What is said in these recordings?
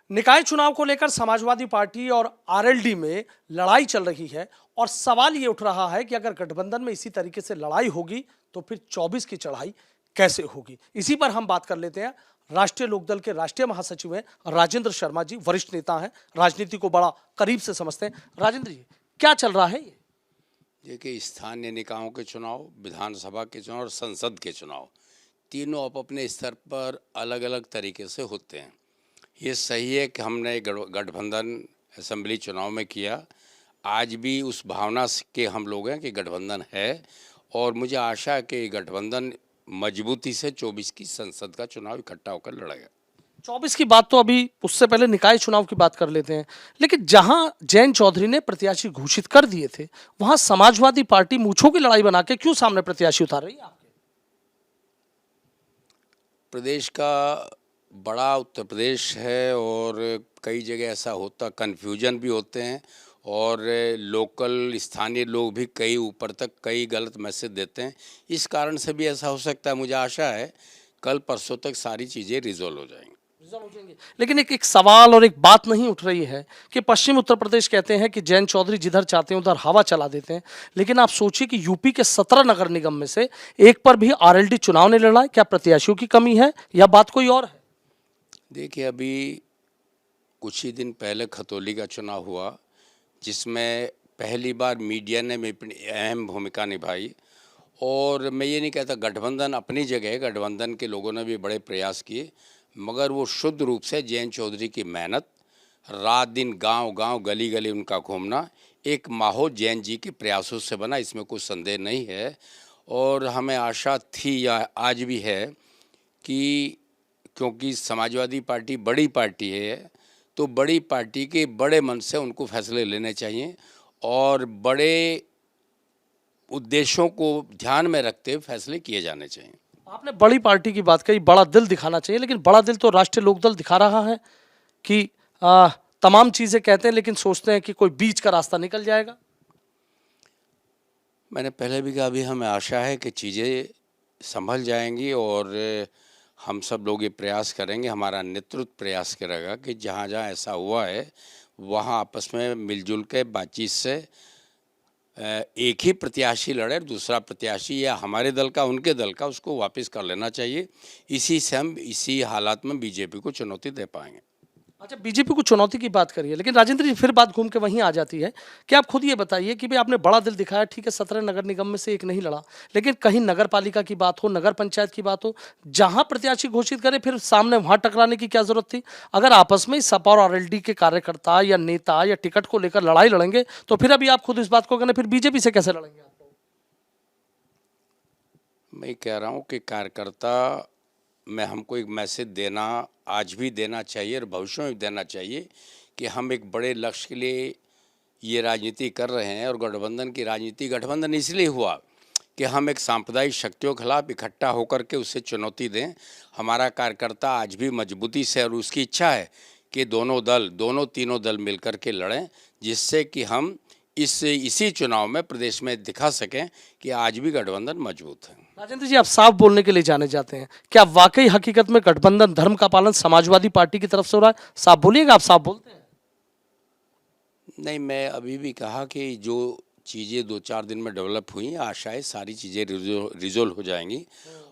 निकाय चुनाव को लेकर समाजवादी पार्टी और आरएलडी में लड़ाई चल रही है और सवाल ये उठ रहा है कि अगर गठबंधन में इसी तरीके से लड़ाई होगी तो फिर 24 की चढ़ाई कैसे होगी। इसी पर हम बात कर लेते हैं। राष्ट्रीय लोकदल के राष्ट्रीय महासचिव हैं राजेंद्र शर्मा जी, वरिष्ठ नेता हैं, राजनीति को बड़ा करीब से समझते हैं। राजेंद्र जी, क्या चल रहा है ये? देखिए, स्थानीय निकायों के चुनाव, विधानसभा के चुनाव और संसद के चुनाव तीनों अपने स्तर पर अलग अलग तरीके से होते हैं। ये सही है कि हमने गठबंधन असेंबली चुनाव में किया। आज भी उस भावना के हम लोग हैं कि गठबंधन है और मुझे आशा है कि गठबंधन मजबूती से 24 की संसद का चुनाव इकट्ठा होकर लड़ेगा। 24 की बात तो अभी, उससे पहले निकाय चुनाव की बात कर लेते हैं। लेकिन जहां जयंत चौधरी ने प्रत्याशी घोषित कर दिए थे, वहां समाजवादी पार्टी मूंछों की लड़ाई बना के क्यों सामने प्रत्याशी उतार रही है आपके? प्रदेश का बड़ा उत्तर प्रदेश है और कई जगह ऐसा होता, कन्फ्यूजन भी होते हैं और लोकल स्थानीय लोग भी कई ऊपर तक कई गलत मैसेज देते हैं। इस कारण से भी ऐसा हो सकता है। मुझे आशा है कल परसों तक सारी चीज़ें रिजॉल्व हो जाएंगी। लेकिन एक सवाल और एक बात नहीं उठ रही है कि पश्चिम उत्तर प्रदेश कहते हैं कि जयंत चौधरी जिधर चाहते हैं उधर हवा चला देते हैं। लेकिन आप सोचिए कि यूपी के 17 नगर निगम में से एक पर भी आरएलडी चुनाव नहीं लड़ा है। क्या प्रत्याशियों की कमी है या बात कोई और है? देखिए, अभी कुछ ही दिन पहले खतौली का चुनाव हुआ जिसमें पहली बार मीडिया ने अपनी अहम भूमिका निभाई। और मैं ये नहीं कहता, गठबंधन अपनी जगह है, गठबंधन के लोगों ने भी बड़े प्रयास किए, मगर वो शुद्ध रूप से जयंत चौधरी की मेहनत, रात दिन गांव गांव गली गली उनका घूमना, एक माहौल जयंत जी के प्रयासों से बना, इसमें कोई संदेह नहीं है। और हमें आशा थी या आज भी है कि क्योंकि समाजवादी पार्टी बड़ी पार्टी है तो बड़ी पार्टी के बड़े मन से उनको फैसले लेने चाहिए और बड़े उद्देश्यों को ध्यान में रखते हुए फैसले किए जाने चाहिए। आपने बड़ी पार्टी की बात कही, बड़ा दिल दिखाना चाहिए, लेकिन बड़ा दिल तो राष्ट्रीय लोकदल दिखा रहा है कि तमाम चीजें कहते हैं लेकिन सोचते हैं कि कोई बीच का रास्ता निकल जाएगा। मैंने पहले भी कहा, अभी हमें आशा है कि चीज़ें संभल जाएंगी और हम सब लोग ये प्रयास करेंगे, हमारा नेतृत्व प्रयास करेगा कि जहाँ जहाँ ऐसा हुआ है वहाँ आपस में मिलजुल के बातचीत से एक ही प्रत्याशी लड़े, दूसरा प्रत्याशी या हमारे दल का उनके दल का उसको वापस कर लेना चाहिए। इसी से हम इसी हालात में बीजेपी को चुनौती दे पाएंगे। अच्छा, बीजेपी को चुनौती की बात करिए, लेकिन राजेंद्र जी फिर बात घूम के वहीं आ जाती है कि आप खुद ये बताइए कि भाई आपने बड़ा दिल दिखाया, ठीक है, 17 नगर निगम में से एक नहीं लड़ा, लेकिन कहीं नगर पालिका की बात हो, नगर पंचायत की बात हो, जहां प्रत्याशी घोषित करे फिर सामने वहां टकराने की क्या जरूरत थी? अगर आपस में सपा और आरएलडी के कार्यकर्ता या नेता या टिकट को लेकर लड़ाई लड़ेंगे तो फिर अभी आप खुद इस बात को कहने, फिर बीजेपी से कैसे लड़ेंगे आप? मैं कह रहा हूँ कि कार्यकर्ता में हमको एक मैसेज देना आज भी देना चाहिए और भविष्य में भी देना चाहिए कि हम एक बड़े लक्ष्य के लिए ये राजनीति कर रहे हैं। और गठबंधन की राजनीति, गठबंधन इसलिए हुआ कि हम एक सांप्रदायिक शक्तियों के खिलाफ इकट्ठा होकर के उससे चुनौती दें। हमारा कार्यकर्ता आज भी मजबूती से, और उसकी इच्छा है कि दोनों तीनों दल मिलकर के लड़ें, जिससे कि हम इसी चुनाव में प्रदेश में दिखा सकें कि आज भी गठबंधन मजबूत है। राजेंद्र जी, आप साफ बोलने के लिए जाने जाते हैं, क्या वाकई हकीकत में गठबंधन धर्म का पालन समाजवादी पार्टी की तरफ से हो रहा है? साफ बोलिएगा, आप साफ बोलते हैं? नहीं, मैं अभी भी कहा कि जो चीज़ें 2-4 दिन में डेवलप हुई, आशा है सारी चीज़ें रिजोल्व हो जाएंगी।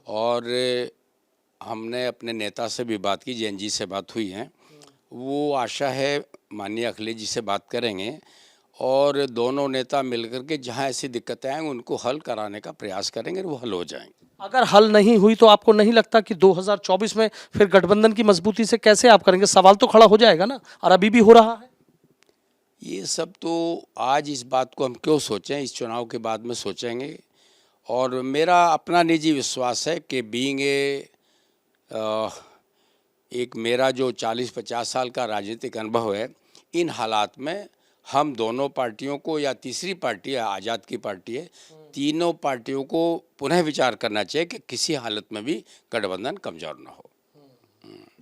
और हमने अपने नेता से भी बात की, जैन जी से बात हुई है, वो आशा है माननीय अखिलेश जी से बात करेंगे और दोनों नेता मिलकर के जहां ऐसी दिक्कतें आएंगी उनको हल कराने का प्रयास करेंगे और वो हल हो जाएंगे। अगर हल नहीं हुई तो आपको नहीं लगता कि 2024 में फिर गठबंधन की मजबूती से कैसे आप करेंगे? सवाल तो खड़ा हो जाएगा ना, और अभी भी हो रहा है। ये सब तो आज इस बात को हम क्यों सोचें, इस चुनाव के बाद में सोचेंगे। और मेरा अपना निजी विश्वास है कि एक मेरा जो 40-50 साल का राजनीतिक अनुभव है, इन हालात में हम दोनों पार्टियों को, या तीसरी पार्टी है आज़ाद की पार्टी है, तीनों पार्टियों को पुनः विचार करना चाहिए कि किसी हालत में भी गठबंधन कमजोर ना हो।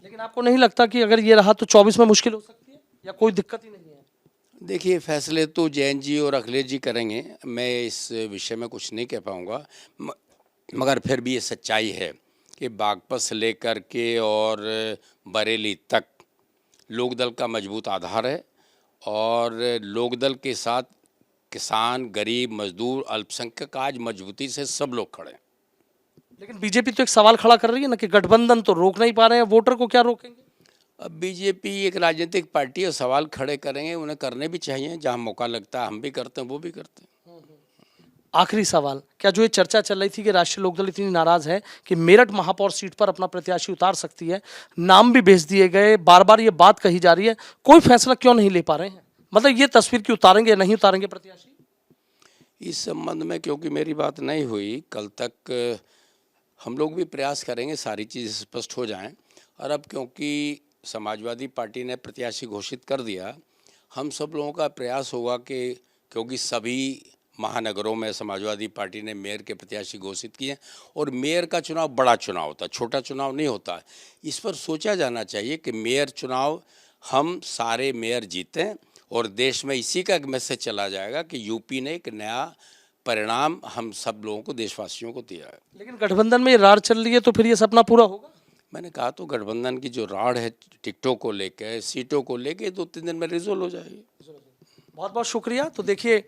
लेकिन आपको नहीं लगता कि अगर ये रहा तो 24 में मुश्किल हो सकती है, या कोई दिक्कत ही नहीं है? देखिए, फैसले तो जैन जी और अखिलेश जी करेंगे, मैं इस विषय में कुछ नहीं कह पाऊँगा, मगर फिर भी ये सच्चाई है कि बागपत से लेकर के और बरेली तक लोकदल का मजबूत आधार है और लोकदल के साथ किसान, गरीब, मजदूर, अल्पसंख्यक आज मजबूती से सब लोग खड़े हैं। लेकिन बीजेपी तो एक सवाल खड़ा कर रही है ना कि गठबंधन तो रोक नहीं पा रहे हैं, वोटर को क्या रोकेंगे? अब बीजेपी एक राजनीतिक पार्टी है, सवाल खड़े करेंगे, उन्हें करने भी चाहिए, जहां मौका लगता है हम भी करते हैं, वो भी करते हैं। आखिरी सवाल, क्या जो ये चर्चा चल रही थी कि राष्ट्रीय लोकदल इतनी नाराज है कि मेरठ महापौर सीट पर अपना प्रत्याशी उतार सकती है, नाम भी भेज दिए गए, बार बार ये बात कही जा रही है, कोई फैसला क्यों नहीं ले पा रहे हैं? मतलब ये तस्वीर की उतारेंगे या नहीं उतारेंगे प्रत्याशी? इस संबंध में क्योंकि मेरी बात नहीं हुई, कल तक हम लोग भी प्रयास करेंगे सारी चीज़ स्पष्ट हो जाएं। और अब क्योंकि समाजवादी पार्टी ने प्रत्याशी घोषित कर दिया, हम सब लोगों का प्रयास होगा कि क्योंकि सभी महानगरों में समाजवादी पार्टी ने मेयर के प्रत्याशी घोषित किए और मेयर का चुनाव बड़ा चुनाव होता है, छोटा चुनाव नहीं होता। इस पर सोचा जाना चाहिए कि मेयर चुनाव हम सारे मेयर जीतें और देश में इसी का एक मैसेज चला जाएगा कि यूपी ने एक नया परिणाम हम सब लोगों को, देशवासियों को दिया है। लेकिन गठबंधन में रार चल रही है तो फिर ये सपना पूरा होगा? मैंने कहा तो गठबंधन की जो राड़ है टिकटों को लेकर, सीटों को लेकर 2-3 दिन में रिजोल्व हो जाएगी। बहुत बहुत शुक्रिया। तो देखिए,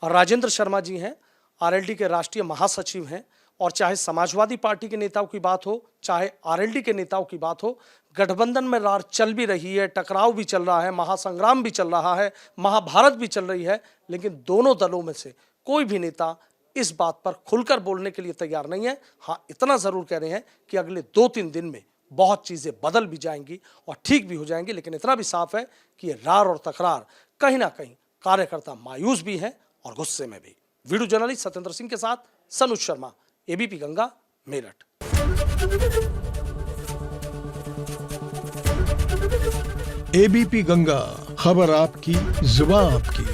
राजेंद्र शर्मा जी हैं, आरएलडी के राष्ट्रीय महासचिव हैं, और चाहे समाजवादी पार्टी के नेताओं की बात हो, चाहे आरएलडी के नेताओं की बात हो, गठबंधन में रार चल भी रही है, टकराव भी चल रहा है, महासंग्राम भी चल रहा है, महाभारत भी चल रही है, लेकिन दोनों दलों में से कोई भी नेता इस बात पर खुलकर बोलने के लिए तैयार नहीं है। हाँ, इतना जरूर कह रहे हैं कि अगले 2-3 दिन में बहुत चीजें बदल भी जाएंगी और ठीक भी हो जाएंगी, लेकिन इतना भी साफ है कि ये रार और तकरार कहीं ना कहीं कार्यकर्ता मायूस भी हैं और गुस्से में भी। वीडियो जर्नलिस्ट सत्येंद्र सिंह के साथ सनुज शर्मा, एबीपी गंगा, मेरठ। एबीपी गंगा, खबर आपकी, जुबान आपकी।